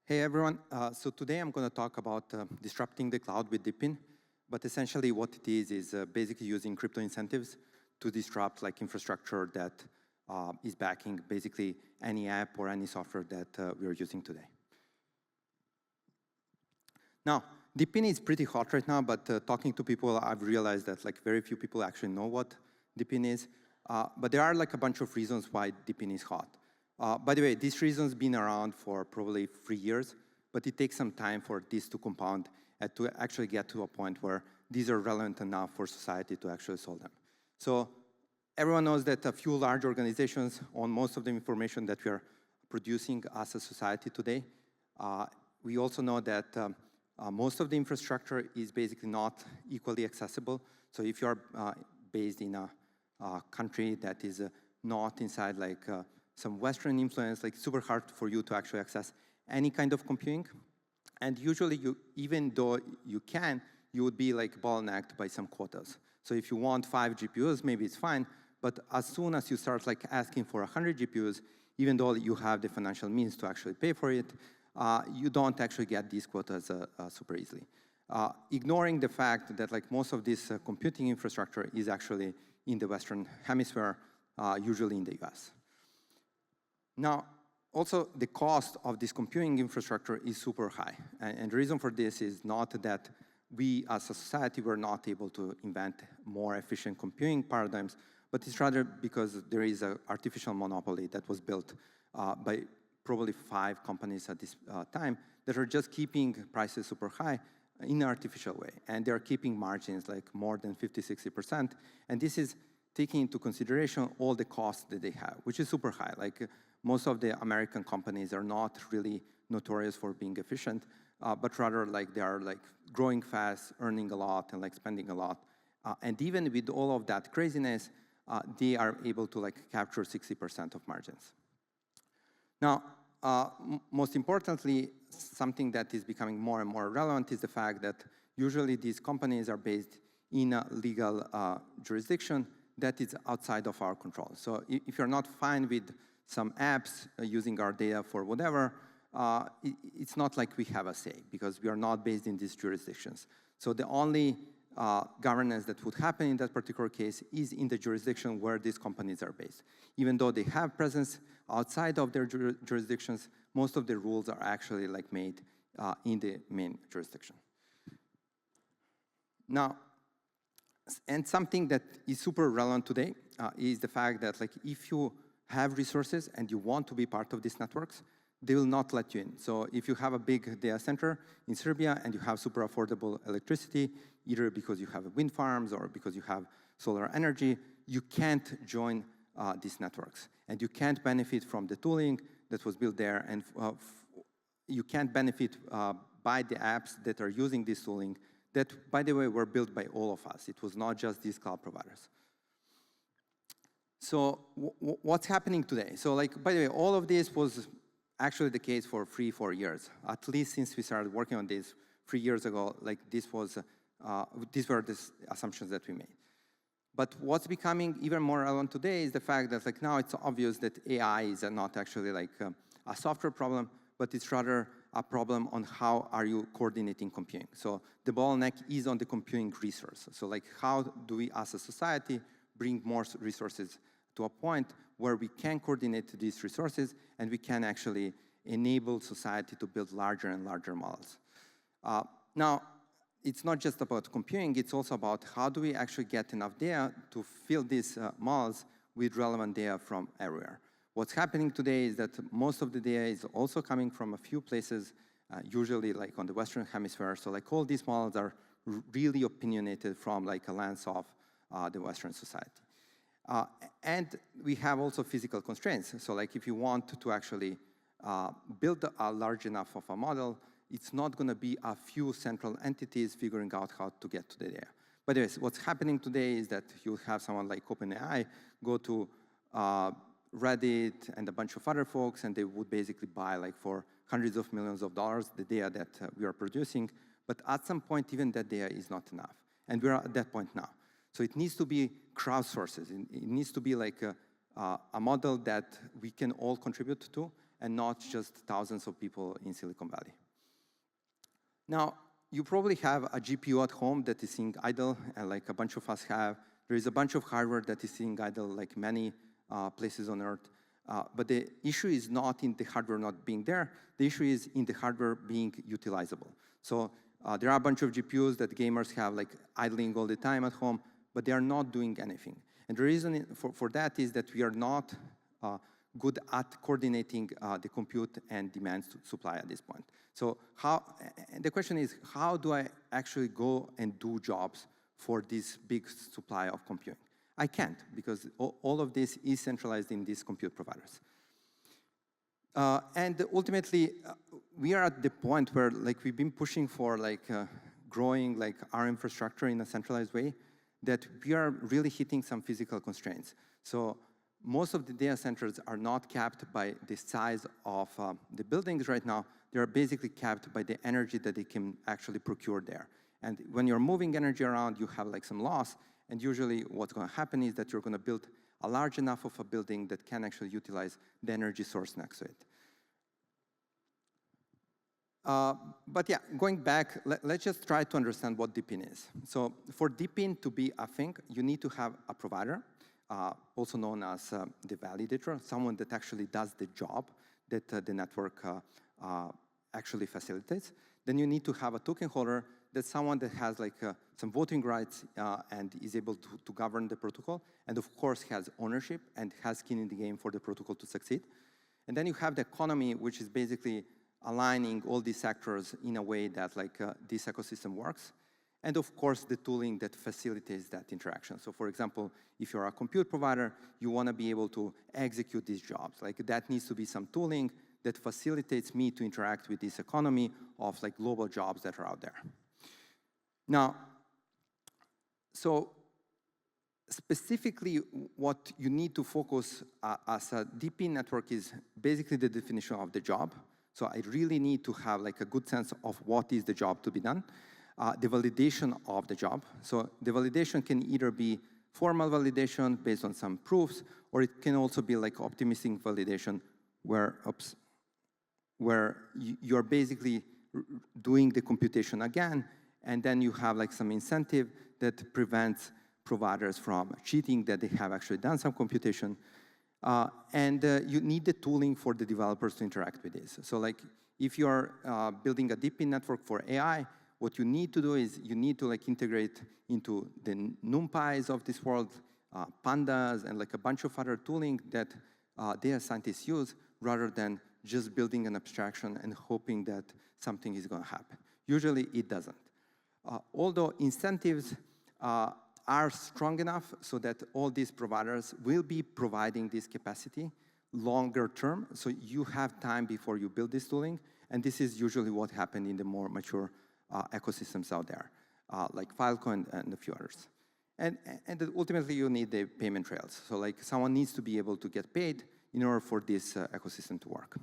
Hey everyone, so today I'm going to talk about disrupting the cloud with dePIN, but essentially what it is basically using crypto incentives to disrupt like infrastructure that is backing basically any app or any software that we are using today. Now, dePIN is pretty hot right now, but talking to people, I've realized that like very few people actually know what dePIN is, but there are like a bunch of reasons why dePIN is hot. By the way, this reason's been around for probably 3 years, but it takes some time for this to compound and to actually get to a point where these are relevant enough for society to actually solve them. So everyone knows that a few large organizations own most of the information that we are producing as a society today. We also know that most of the infrastructure is basically not equally accessible. So if you're based in a country that is not inside like some Western influence, like super hard for you to actually access any kind of computing. And usually, even though you can, you would be like bottlenecked by some quotas. So if you want 5 GPUs, maybe it's fine. But as soon as you start like asking for 100 GPUs, even though you have the financial means to actually pay for it, you don't actually get these quotas super easily. Ignoring the fact that like most of this computing infrastructure is actually in the Western hemisphere, usually in the US. Now, also the cost of this computing infrastructure is super high. And the reason for this is not that we as a society were not able to invent more efficient computing paradigms, but it's rather because there is an artificial monopoly that was built by probably 5 companies at this time that are just keeping prices super high in an artificial way. And they're keeping margins like more than 50, 60%. And this is taking into consideration all the costs that they have, which is super high. Like most of the American companies are not really notorious for being efficient, but rather like they are like growing fast, earning a lot, and like spending a lot. And even with all of that craziness, they are able to like capture 60% of margins. Now, most importantly, something that is becoming more and more relevant is the fact that usually these companies are based in a legal jurisdiction that is outside of our control. So if you're not fine with some apps using our data for whatever, it's not like we have a say because we are not based in these jurisdictions. So the only governance that would happen in that particular case is in the jurisdiction where these companies are based. Even though they have presence outside of their jurisdictions, most of the rules are actually like made in the main jurisdiction. Now, and something that is super relevant today is the fact that like if you have resources and you want to be part of these networks, they will not let you in. So if you have a big data center in Serbia and you have super affordable electricity, either because you have wind farms or because you have solar energy, you can't join these networks. And you can't benefit from the tooling that was built there, and you can't benefit by the apps that are using this tooling that, by the way, were built by all of us. It was not just these cloud providers. So what's happening today? So like, by the way, all of this was actually the case for 3-4 years, at least since we started working on this 3 years ago. Like these were the assumptions that we made. But what's becoming even more relevant today is the fact that like now it's obvious that AI is not actually like a software problem, but it's rather a problem on how are you coordinating computing. So the bottleneck is on the computing resource. So like how do we as a society bring more resources to a point where we can coordinate these resources and we can actually enable society to build larger and larger models. Now, it's not just about computing, it's also about how do we actually get enough data to fill these models with relevant data from everywhere. What's happening today is that most of the data is also coming from a few places, usually like on the Western hemisphere. So like all these models are really opinionated from like a lens of the Western society. And we have also physical constraints. So like if you want to actually build a large enough of a model, it's not going to be a few central entities figuring out how to get to the data. But anyways, what's happening today is that you have someone like OpenAI go to Reddit and a bunch of other folks, and they would basically buy like for hundreds of millions of dollars the data that we are producing. But at some point, even that data is not enough. And we're at that point now. So it needs to be crowdsourced. It needs to be like a model that we can all contribute to, and not just thousands of people in Silicon Valley. Now, you probably have a GPU at home that is sitting idle, and like a bunch of us have. There is a bunch of hardware that is sitting idle, like many places on Earth. But the issue is not in the hardware not being there. The issue is in the hardware being utilizable. So there are a bunch of GPUs that gamers have like idling all the time at home, but they are not doing anything. And the reason for that is that we are not good at coordinating the compute and demand supply at this point. So the question is, how do I actually go and do jobs for this big supply of computing? I can't, because all of this is centralized in these compute providers. And ultimately, we are at the point where like we've been pushing for like growing like our infrastructure in a centralized way, that we are really hitting some physical constraints. So most of the data centers are not capped by the size of the buildings right now. They are basically capped by the energy that they can actually procure there. And when you're moving energy around, you have like some loss. And usually what's going to happen is that you're going to build a large enough of a building that can actually utilize the energy source next to it. But yeah, going back, let's just try to understand what dePIN is. So for dePIN to be a thing, you need to have a provider, also known as the validator, someone that actually does the job that the network actually facilitates. Then you need to have a token holder. That's someone that has like some voting rights and is able to govern the protocol, and of course has ownership and has skin in the game for the protocol to succeed. And then you have the economy, which is basically aligning all these actors in a way that like this ecosystem works. And of course, the tooling that facilitates that interaction. So for example, if you're a compute provider, you want to be able to execute these jobs. Like that needs to be some tooling that facilitates me to interact with this economy of like global jobs that are out there. Now, so specifically what you need to focus as a dePIN network is basically the definition of the job. So I really need to have like a good sense of what is the job to be done. The validation of the job. So the validation can either be formal validation based on some proofs, or it can also be like optimistic validation where you're basically doing the computation again, and then you have like some incentive that prevents providers from cheating that they have actually done some computation. And you need the tooling for the developers to interact with this. So like if you're building a dePIN network for AI, what you need to do is you need to like integrate into the NumPys of this world, pandas, and like a bunch of other tooling that data scientists use, rather than just building an abstraction and hoping that something is going to happen. Usually it doesn't. Although incentives are strong enough so that all these providers will be providing this capacity longer term, so you have time before you build this tooling, and this is usually what happened in the more mature ecosystems out there, like Filecoin and a few others. And ultimately, you need the payment trails. So like someone needs to be able to get paid in order for this ecosystem to work.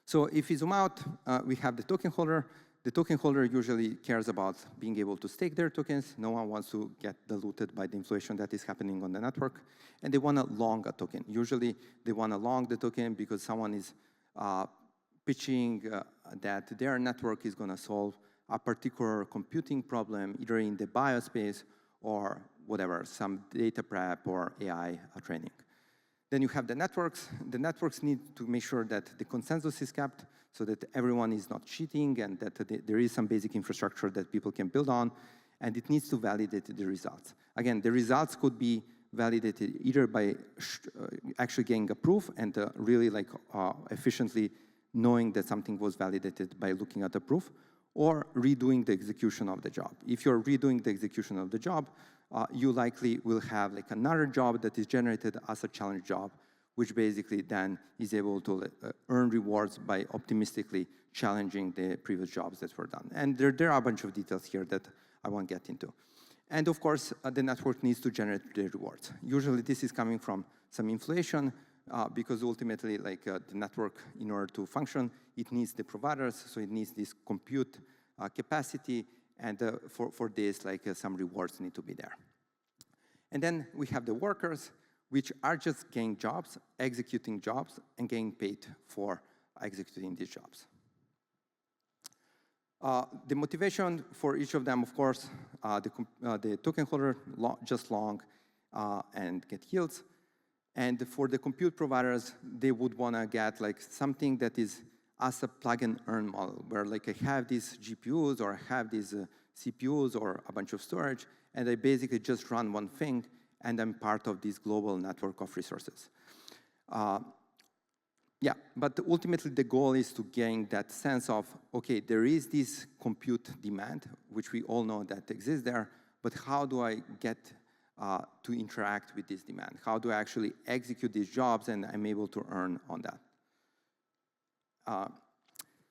So if we zoom out, we have the token holder. The token holder usually cares about being able to stake their tokens. No one wants to get diluted by the inflation that is happening on the network. And they want to long a token. Usually, they want to long the token because someone is pitching that their network is going to solve a particular computing problem, either in the biospace or whatever, some data prep or AI training. Then you have the networks. The networks need to make sure that the consensus is kept so that everyone is not cheating and that there is some basic infrastructure that people can build on, and it needs to validate the results. Again, the results could be validated either by actually getting a proof and really like efficiently knowing that something was validated by looking at the proof, or redoing the execution of the job. If you're redoing the execution of the job, you likely will have like another job that is generated as a challenge job, which basically then is able to earn rewards by optimistically challenging the previous jobs that were done. And there are a bunch of details here that I won't get into. And of course, the network needs to generate the rewards. Usually this is coming from some inflation, because ultimately, like the network, in order to function, it needs the providers, so it needs this compute capacity, and for this, like some rewards need to be there. And then we have the workers. which are just getting jobs, executing jobs, and getting paid for executing these jobs. The motivation for each of them, of course, the token holder just long and get yields. And for the compute providers, they would want to get like something that is as a plug and earn model, where like I have these GPUs or I have these CPUs or a bunch of storage, and I basically just run one thing, and I'm part of this global network of resources. Yeah, but ultimately the goal is to gain that sense of, okay, there is this compute demand, which we all know that exists there, but how do I get to interact with this demand? How do I actually execute these jobs and I'm able to earn on that?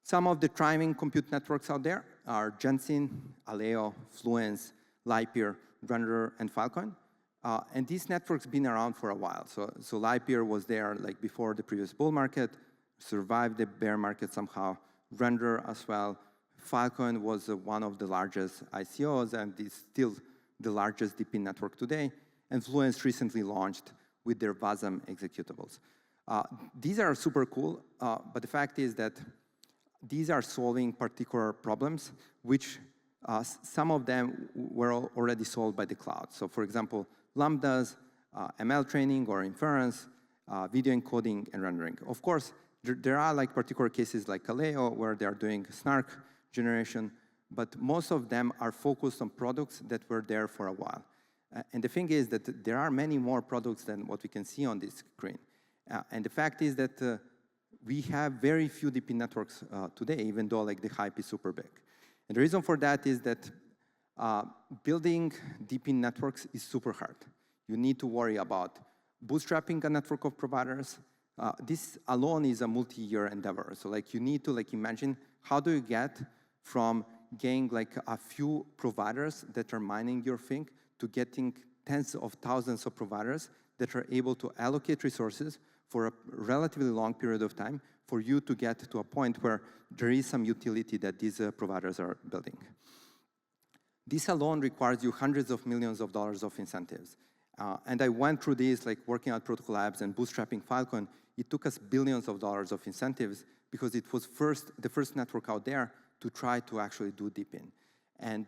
Some of the thriving compute networks out there are Jensen, Aleo, Fluence, Lipeer, Render, and Filecoin. And these networks been around for a while. So Lipeer was there like before the previous bull market, survived the bear market somehow. Render as well. Filecoin was one of the largest ICOs and is still the largest dePIN network today. And Fluence recently launched with their Wasm executables. These are super cool, but the fact is that these are solving particular problems, which some of them were already solved by the cloud. So for example, Lambdas, ML training or inference, video encoding and rendering. Of course, there are like particular cases like Aleo where they are doing snark generation, but most of them are focused on products that were there for a while. And the thing is that there are many more products than what we can see on this screen. And the fact is that we have very few dePIN networks today, even though like the hype is super big. And the reason for that is that building dePIN networks is super hard. You need to worry about bootstrapping a network of providers. This alone is a multi-year endeavor. So like you need to like imagine how do you get from getting like a few providers that are mining your thing to getting tens of thousands of providers that are able to allocate resources for a relatively long period of time for you to get to a point where there is some utility that these providers are building. This alone requires you hundreds of millions of dollars of incentives. And I went through this, like working at Protocol Labs and bootstrapping Filecoin. It took us billions of dollars of incentives because it was the first network out there to try to actually do dePIN. And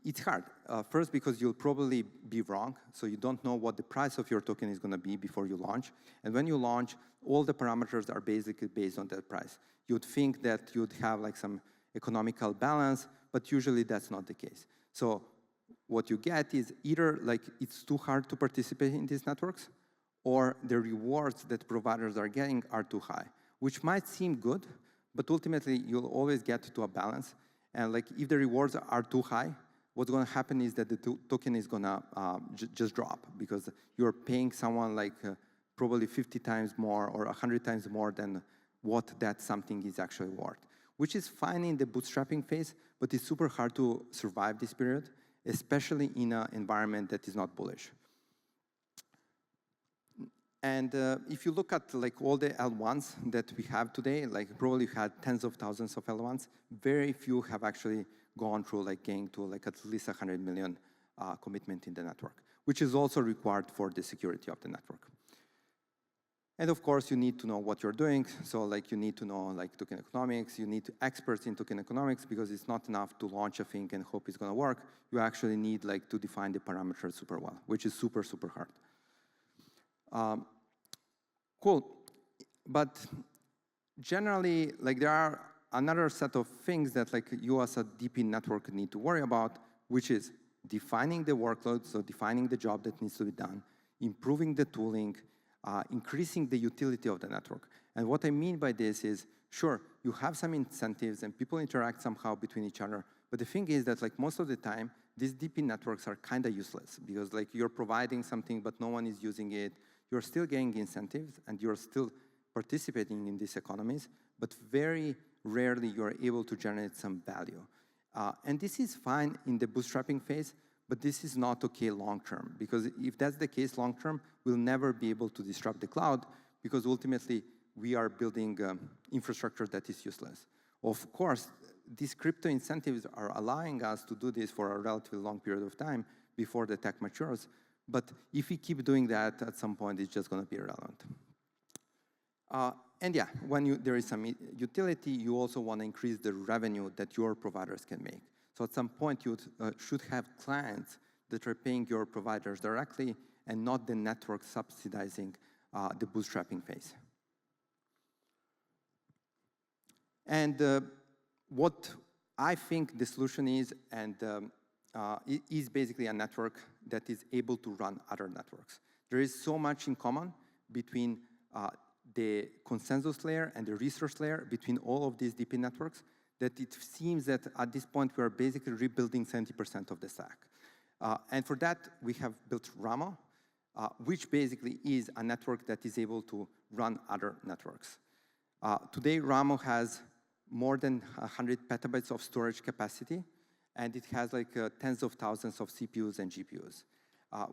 it's hard. First, because you'll probably be wrong, so you don't know what the price of your token is going to be before you launch. And when you launch, all the parameters are basically based on that price. You'd think that you'd have like some economical balance, but usually that's not the case. So what you get is either like it's too hard to participate in these networks, or the rewards that providers are getting are too high, which might seem good, but ultimately you'll always get to a balance. And like if the rewards are too high, what's going to happen is that the token is going to just drop because you're paying someone like probably 50 times more or 100 times more than what that something is actually worth, which is fine in the bootstrapping phase, but it's super hard to survive this period, especially in an environment that is not bullish. And if you look at like all the L1s that we have today, like probably had tens of thousands of L1s, very few have actually gone through like getting to like at least 100 million commitment in the network, which is also required for the security of the network. And of course, you need to know what you're doing. So like you need to know like token economics, you need experts in token economics because it's not enough to launch a thing and hope it's going to work. You actually need like to define the parameters super well, which is super, super hard. Cool, but generally, like there are another set of things that like you as a dePIN network need to worry about, which is defining the workload, so defining the job that needs to be done, improving the tooling, increasing the utility of the network. And what I mean by this is, sure, you have some incentives and people interact somehow between each other, but the thing is that like most of the time, these dePIN networks are kind of useless because like you're providing something, but no one is using it. You're still getting incentives and you're still participating in these economies, but very rarely you're able to generate some value. And this is fine in the bootstrapping phase, but this is not okay long-term, because if that's the case long-term, we'll never be able to disrupt the cloud because ultimately we are building infrastructure that is useless. Of course, these crypto incentives are allowing us to do this for a relatively long period of time before the tech matures, But if we keep doing that, at some point, it's just going to be irrelevant. And yeah, when there is some utility, you also want to increase the revenue that your providers can make. So at some point, you should have clients that are paying your providers directly and not the network subsidizing the bootstrapping phase. And what I think the solution is, and it is basically a network that is able to run other networks. There is so much in common between the consensus layer and the resource layer, between all of these dePIN networks, that it seems that at this point we are basically rebuilding 70% of the stack. And for that, we have built Ramo, which basically is a network that is able to run other networks. Today, Ramo has more than 100 petabytes of storage capacity, and it has like tens of thousands of CPUs and GPUs,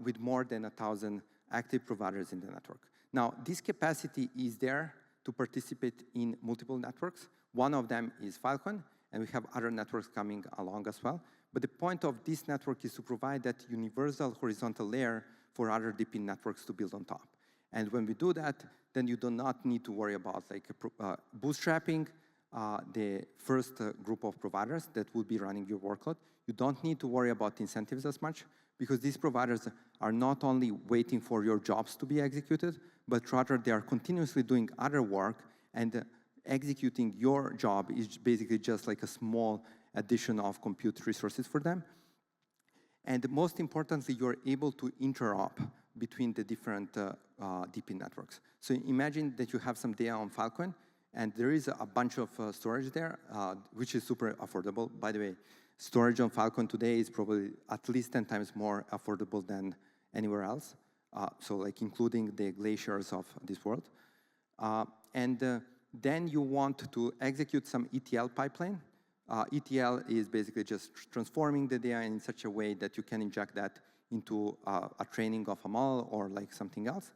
with more than 1,000 active providers in the network. Now, this capacity is there to participate in multiple networks. One of them is Filecoin, and we have other networks coming along as well. But the point of this network is to provide that universal horizontal layer for other dePIN networks to build on top. And when we do that, then you do not need to worry about like bootstrapping the first group of providers that will be running your workload. You don't need to worry about incentives as much, because these providers are not only waiting for your jobs to be executed, but rather they are continuously doing other work, and executing your job is basically just like a small addition of compute resources for them. And most importantly, you're able to interop between the different dePIN networks. So imagine that you have some data on Filecoin, and there is a bunch of storage there, which is super affordable. By the way, storage on Filecoin today is probably at least 10 times more affordable than anywhere else. So like including the glaciers of this world. Then you want to execute some ETL pipeline. ETL is basically just transforming the data in such a way that you can inject that into a training of a model or like something else.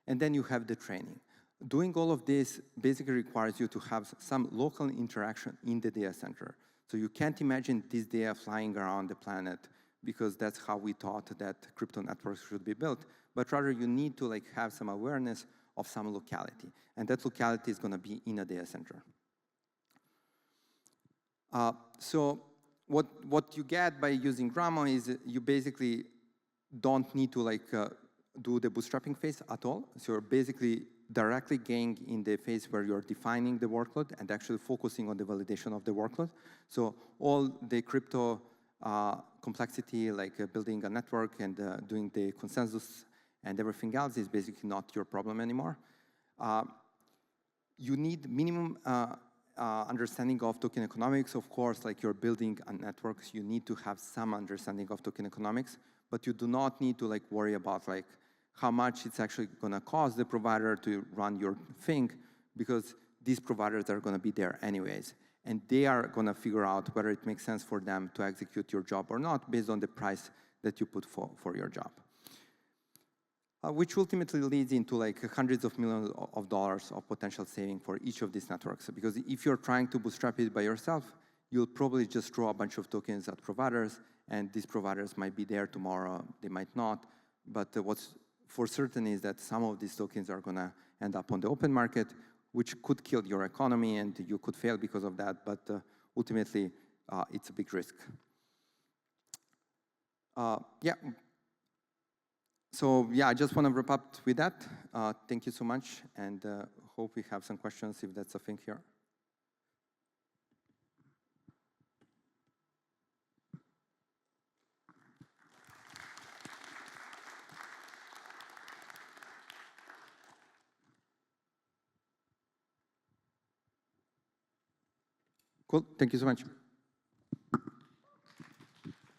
And then you have the training. Doing all of this basically requires you to have some local interaction in the data center. So you can't imagine this data flying around the planet, because that's how we thought that crypto networks should be built. But rather you need to like have some awareness of some locality. And that locality is going to be in a data center. So what you get by using Ramo is you basically don't need to like do the bootstrapping phase at all. So you're basically directly getting in the phase where you're defining the workload and actually focusing on the validation of the workload. So all the crypto complexity, like building a network and doing the consensus and everything else, is basically not your problem anymore. You need minimum understanding of token economics. Of course, like you're building a network, you need to have some understanding of token economics, but you do not need to like worry about like how much it's actually going to cost the provider to run your thing, because these providers are going to be there anyways. And they are going to figure out whether it makes sense for them to execute your job or not based on the price that you put for your job. Which ultimately leads into like hundreds of millions of dollars of potential saving for each of these networks. Because if you're trying to bootstrap it by yourself, you'll probably just throw a bunch of tokens at providers, and these providers might be there tomorrow, they might not. But what's for certain is that some of these tokens are going to end up on the open market, which could kill your economy, and you could fail because of that. But ultimately, it's a big risk. Yeah. So yeah, I just want to wrap up with that. Thank you so much, and hope we have some questions if that's a thing here. Cool. Thank you so much.